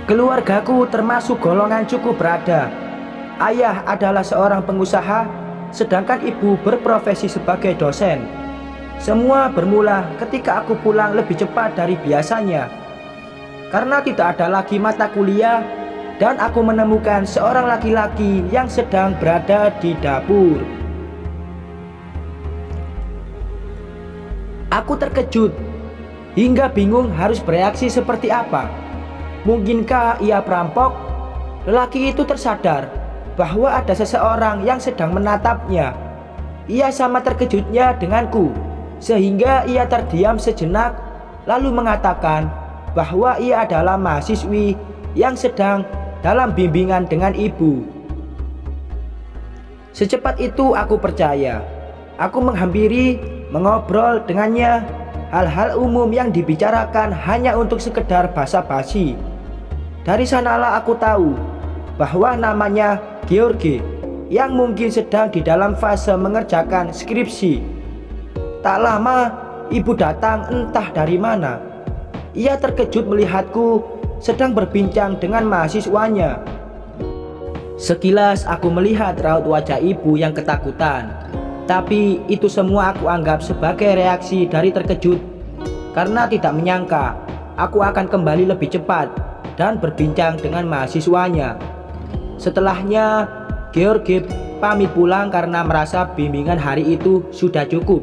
Keluargaku termasuk golongan cukup berada. Ayah adalah seorang pengusaha, sedangkan ibu berprofesi sebagai dosen. Semua bermula ketika aku pulang lebih cepat dari biasanya. Karena tidak ada lagi mata kuliah, dan aku menemukan seorang laki-laki yang sedang berada di dapur. Aku terkejut hingga bingung harus bereaksi seperti apa. Mungkinkah ia perampok? Lelaki itu tersadar bahwa ada seseorang yang sedang menatapnya. Ia sama terkejutnya denganku, sehingga ia terdiam sejenak lalu mengatakan bahwa ia adalah mahasiswi yang sedang dalam bimbingan dengan ibu. Secepat itu aku percaya. Aku menghampiri, mengobrol dengannya. Hal-hal umum yang dibicarakan hanya untuk sekedar basa-basi. Dari sanalah aku tahu bahwa namanya George, yang mungkin sedang di dalam fase mengerjakan skripsi. Tak lama ibu datang entah dari mana. Ia terkejut melihatku sedang berbincang dengan mahasiswanya. Sekilas aku melihat raut wajah ibu yang ketakutan. Tapi itu semua aku anggap sebagai reaksi dari terkejut, karena tidak menyangka aku akan kembali lebih cepat dan berbincang dengan mahasiswanya. Setelahnya George pamit pulang karena merasa bimbingan hari itu sudah cukup.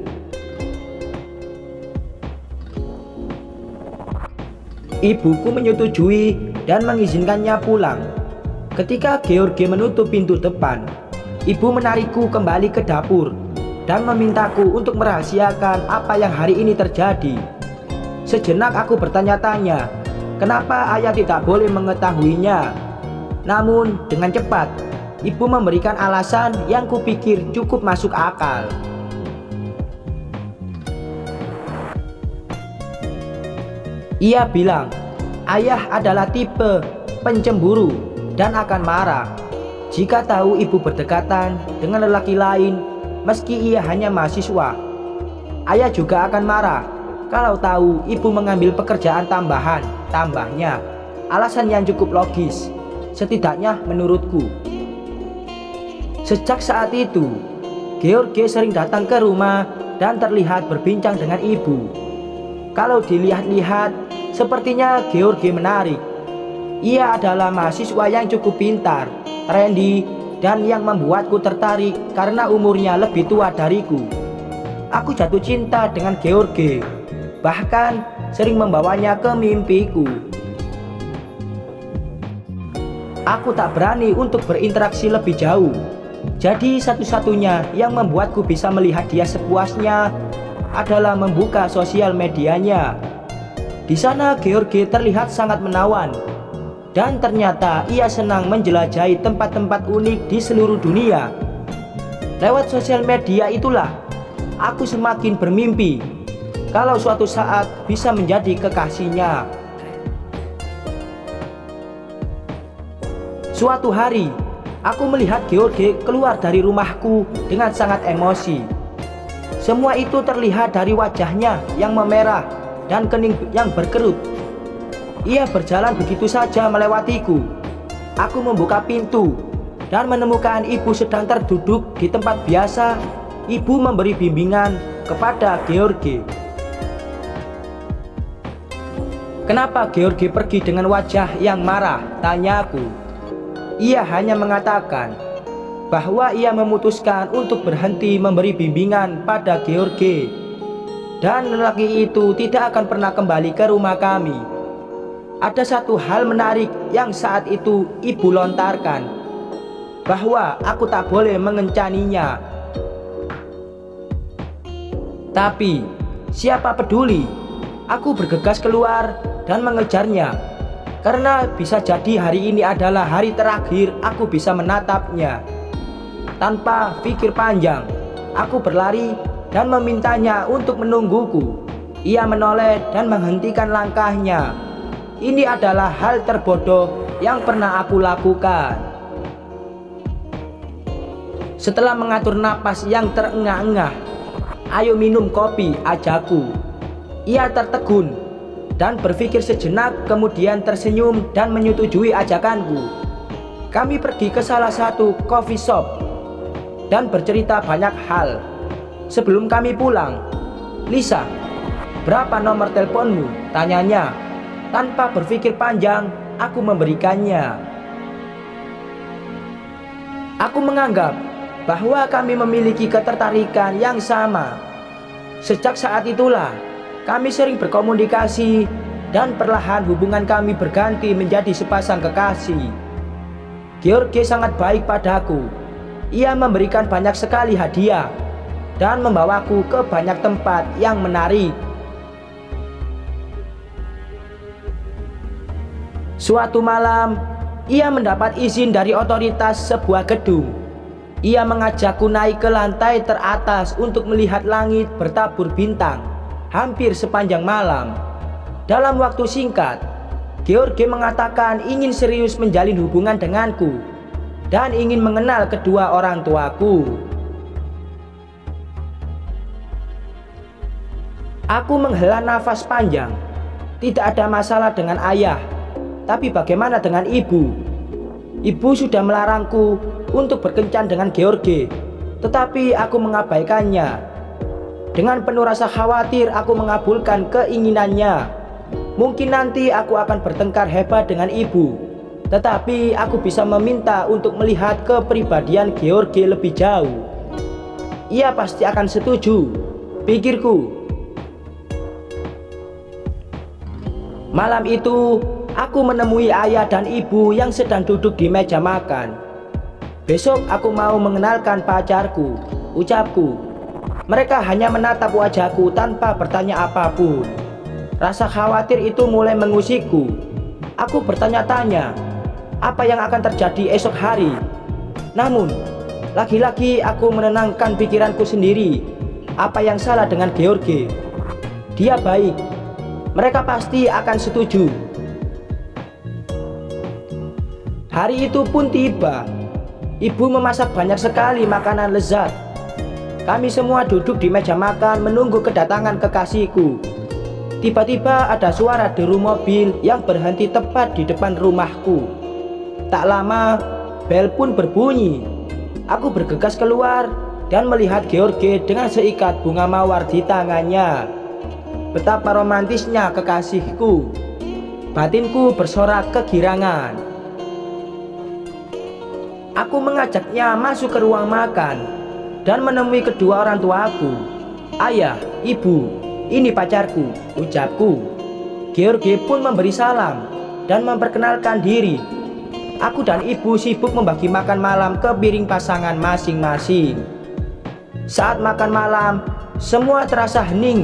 Ibuku menyetujui dan mengizinkannya pulang. Ketika George menutup pintu depan, ibu menarikku kembali ke dapur dan memintaku untuk merahasiakan apa yang hari ini terjadi. Sejenak aku bertanya-tanya, kenapa ayah tidak boleh mengetahuinya? Namun dengan cepat, ibu memberikan alasan yang kupikir cukup masuk akal. Ia bilang, ayah adalah tipe pencemburu dan akan marah jika tahu ibu berdekatan dengan lelaki lain. Meski ia hanya mahasiswa, ayah juga akan marah kalau tahu ibu mengambil pekerjaan tambahnya. Alasan yang cukup logis, setidaknya menurutku. Sejak saat itu, George sering datang ke rumah dan terlihat berbincang dengan ibu. Kalau dilihat-lihat, sepertinya George menarik. Ia adalah mahasiswa yang cukup pintar, trendy, dan yang membuatku tertarik karena umurnya lebih tua dariku. Aku jatuh cinta dengan George, bahkan sering membawanya ke mimpiku. Aku tak berani untuk berinteraksi lebih jauh. Jadi satu-satunya yang membuatku bisa melihat dia sepuasnya adalah membuka sosial medianya. Di sana George terlihat sangat menawan. Dan ternyata ia senang menjelajahi tempat-tempat unik di seluruh dunia. Lewat sosial media itulah aku semakin bermimpi kalau suatu saat bisa menjadi kekasihnya. Suatu hari, aku melihat George keluar dari rumahku dengan sangat emosi. Semua itu terlihat dari wajahnya yang memerah dan kening yang berkerut. Ia berjalan begitu saja melewatiku. Aku membuka pintu dan menemukan ibu sedang terduduk di tempat biasa. Ibu memberi bimbingan kepada George. Kenapa George pergi dengan wajah yang marah? Tanyaku. Ia hanya mengatakan bahwa ia memutuskan untuk berhenti memberi bimbingan pada George, dan lelaki itu tidak akan pernah kembali ke rumah kami. Ada satu hal menarik yang saat itu ibu lontarkan, bahwa aku tak boleh mengencaninya. Tapi siapa peduli? Aku bergegas keluar dan mengejarnya, karena bisa jadi hari ini adalah hari terakhir aku bisa menatapnya. Tanpa pikir panjang, aku berlari dan memintanya untuk menungguku. Ia menoleh dan menghentikan langkahnya. Ini adalah hal terbodoh yang pernah aku lakukan. Setelah mengatur napas yang terengah-engah, "Ayo minum kopi," ajakku. Ia tertegun dan berpikir sejenak, kemudian tersenyum dan menyetujui ajakanku. Kami pergi ke salah satu coffee shop dan bercerita banyak hal. Sebelum kami pulang, "Lisa, berapa nomor teleponmu?" tanyanya. Tanpa berpikir panjang, aku memberikannya. Aku menganggap bahwa kami memiliki ketertarikan yang sama. Sejak saat itulah kami sering berkomunikasi dan perlahan hubungan kami berganti menjadi sepasang kekasih. George sangat baik padaku. Ia memberikan banyak sekali hadiah dan membawaku ke banyak tempat yang menarik. Suatu malam, ia mendapat izin dari otoritas sebuah gedung. Ia mengajakku naik ke lantai teratas untuk melihat langit bertabur bintang hampir sepanjang malam. Dalam waktu singkat, George mengatakan ingin serius menjalin hubungan denganku dan ingin mengenal kedua orang tuaku. Aku menghela nafas panjang. Tidak ada masalah dengan ayah, tapi bagaimana dengan ibu? Ibu sudah melarangku untuk berkencan dengan George, tetapi aku mengabaikannya. Dengan penuh rasa khawatir, aku mengabulkan keinginannya. Mungkin nanti aku akan bertengkar hebat dengan ibu, tetapi aku bisa meminta untuk melihat kepribadian George lebih jauh. Ia pasti akan setuju, pikirku. Malam itu, aku menemui ayah dan ibu yang sedang duduk di meja makan. "Besok aku mau mengenalkan pacarku," ucapku. Mereka hanya menatap wajahku tanpa bertanya apapun. Rasa khawatir itu mulai mengusikku. Aku bertanya-tanya, apa yang akan terjadi esok hari? Namun, lagi-lagi aku menenangkan pikiranku sendiri. Apa yang salah dengan George? Dia baik. Mereka pasti akan setuju. Hari itu pun tiba. Ibu memasak banyak sekali makanan lezat. Kami semua duduk di meja makan menunggu kedatangan kekasihku. Tiba-tiba ada suara deru mobil yang berhenti tepat di depan rumahku. Tak lama, bel pun berbunyi. Aku bergegas keluar dan melihat George dengan seikat bunga mawar di tangannya. Betapa romantisnya kekasihku. Batinku bersorak kegirangan. Aku mengajaknya masuk ke ruang makan dan menemui kedua orang tuaku. "Ayah, ibu, ini pacarku," ucapku. George pun memberi salam dan memperkenalkan diri. Aku dan ibu sibuk membagi makan malam ke piring pasangan masing-masing. Saat makan malam, semua terasa hening.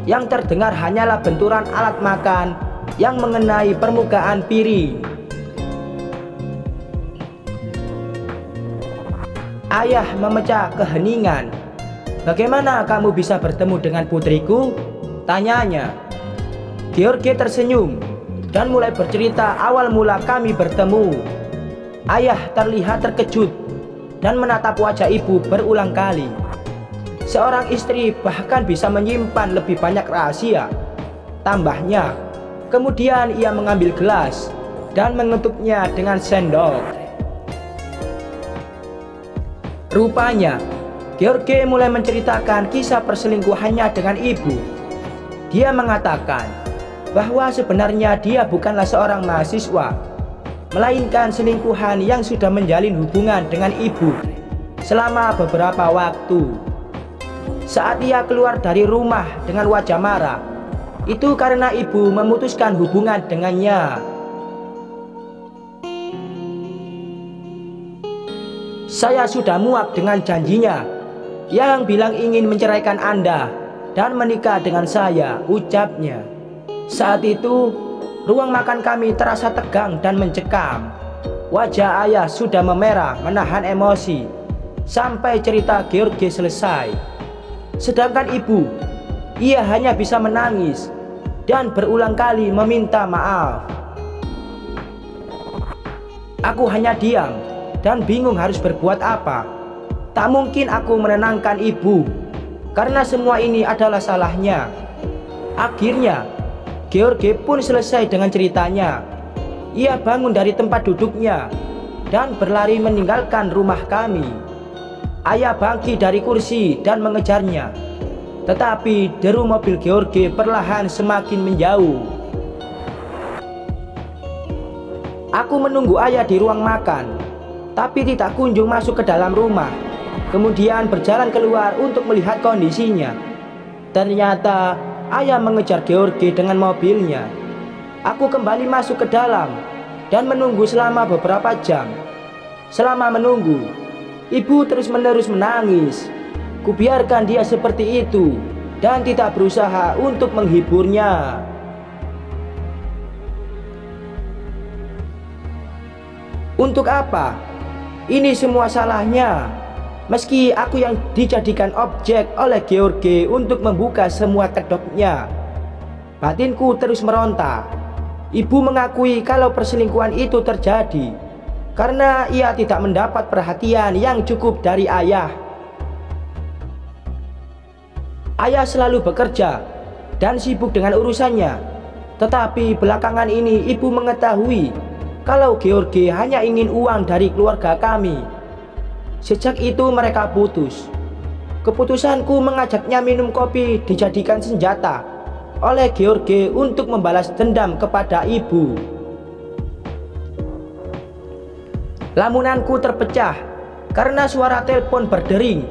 Yang terdengar hanyalah benturan alat makan yang mengenai permukaan piring. Ayah memecah keheningan. "Bagaimana kamu bisa bertemu dengan putriku?" tanyanya. George tersenyum dan mulai bercerita awal mula kami bertemu. Ayah terlihat terkejut dan menatap wajah ibu berulang kali. Seorang istri bahkan bisa menyimpan lebih banyak rahasia, tambahnya. Kemudian ia mengambil gelas dan mengetuknya dengan sendok. Rupanya George mulai menceritakan kisah perselingkuhannya dengan ibu. Dia mengatakan bahwa sebenarnya dia bukanlah seorang mahasiswa, melainkan selingkuhan yang sudah menjalin hubungan dengan ibu selama beberapa waktu. Saat ia keluar dari rumah dengan wajah marah, itu karena ibu memutuskan hubungan dengannya. "Saya sudah muak dengan janjinya yang bilang ingin menceraikan Anda dan menikah dengan saya," ucapnya. Saat itu, ruang makan kami terasa tegang dan mencekam. Wajah ayah sudah memerah menahan emosi sampai cerita George selesai. Sedangkan ibu, ia hanya bisa menangis dan berulang kali meminta maaf. Aku hanya diam dan bingung harus berbuat apa. Tak mungkin aku menenangkan ibu, karena semua ini adalah salahnya. Akhirnya, George pun selesai dengan ceritanya. Ia bangun dari tempat duduknya dan berlari meninggalkan rumah kami. Ayah bangkit dari kursi dan mengejarnya, tetapi deru mobil George perlahan semakin menjauh. Aku menunggu ayah di ruang makan, tapi tidak kunjung masuk ke dalam rumah. Kemudian berjalan keluar untuk melihat kondisinya. Ternyata ayah mengejar George dengan mobilnya. Aku kembali masuk ke dalam dan menunggu selama beberapa jam. Selama menunggu, ibu terus-menerus menangis. Kubiarkan dia seperti itu dan tidak berusaha untuk menghiburnya. Untuk apa? Ini semua salahnya. Meski aku yang dijadikan objek oleh George untuk membuka semua kedoknya, batinku terus meronta. Ibu mengakui kalau perselingkuhan itu terjadi karena ia tidak mendapat perhatian yang cukup dari ayah. Ayah selalu bekerja dan sibuk dengan urusannya, tetapi belakangan ini ibu mengetahui kalau George hanya ingin uang dari keluarga kami. Sejak itu mereka putus. Keputusanku mengajaknya minum kopi dijadikan senjata oleh George untuk membalas dendam kepada ibu. Lamunanku terpecah karena suara telepon berdering.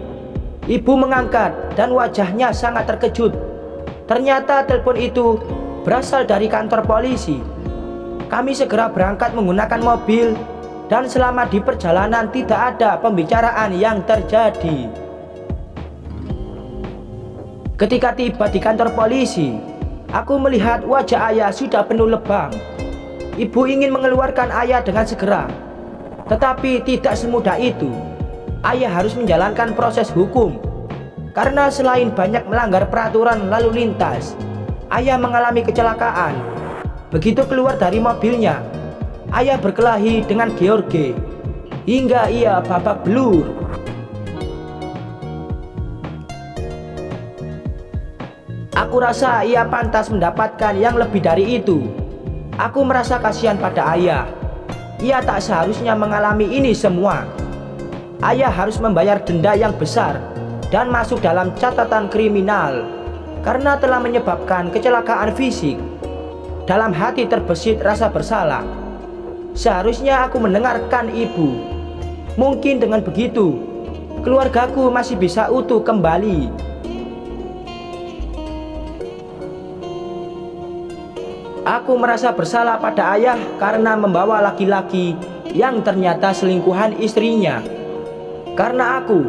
Ibu mengangkat dan wajahnya sangat terkejut. Ternyata telepon itu berasal dari kantor polisi. Kami segera berangkat menggunakan mobil dan selama di perjalanan tidak ada pembicaraan yang terjadi. Ketika tiba di kantor polisi, aku melihat wajah ayah sudah penuh lebam. Ibu ingin mengeluarkan ayah dengan segera, tetapi tidak semudah itu. Ayah harus menjalankan proses hukum, karena selain banyak melanggar peraturan lalu lintas, ayah mengalami kecelakaan. Begitu keluar dari mobilnya, ayah berkelahi dengan George hingga ia babak belur. Aku rasa ia pantas mendapatkan yang lebih dari itu. Aku merasa kasihan pada ayah. Ia tak seharusnya mengalami ini semua. Ayah harus membayar denda yang besar dan masuk dalam catatan kriminal karena telah menyebabkan kecelakaan fisik. Dalam hati terbesit rasa bersalah. Seharusnya aku mendengarkan ibu. Mungkin dengan begitu, keluargaku masih bisa utuh kembali. Aku merasa bersalah pada ayah karena membawa laki-laki yang ternyata selingkuhan istrinya. Karena aku,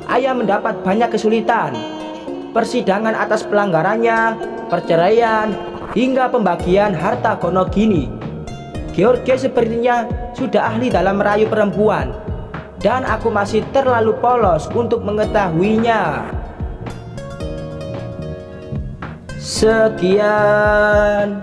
ayah mendapat banyak kesulitan. Persidangan atas pelanggarannya, perceraian, hingga pembagian harta gono gini. George sepertinya sudah ahli dalam merayu perempuan, dan aku masih terlalu polos untuk mengetahuinya. Sekian.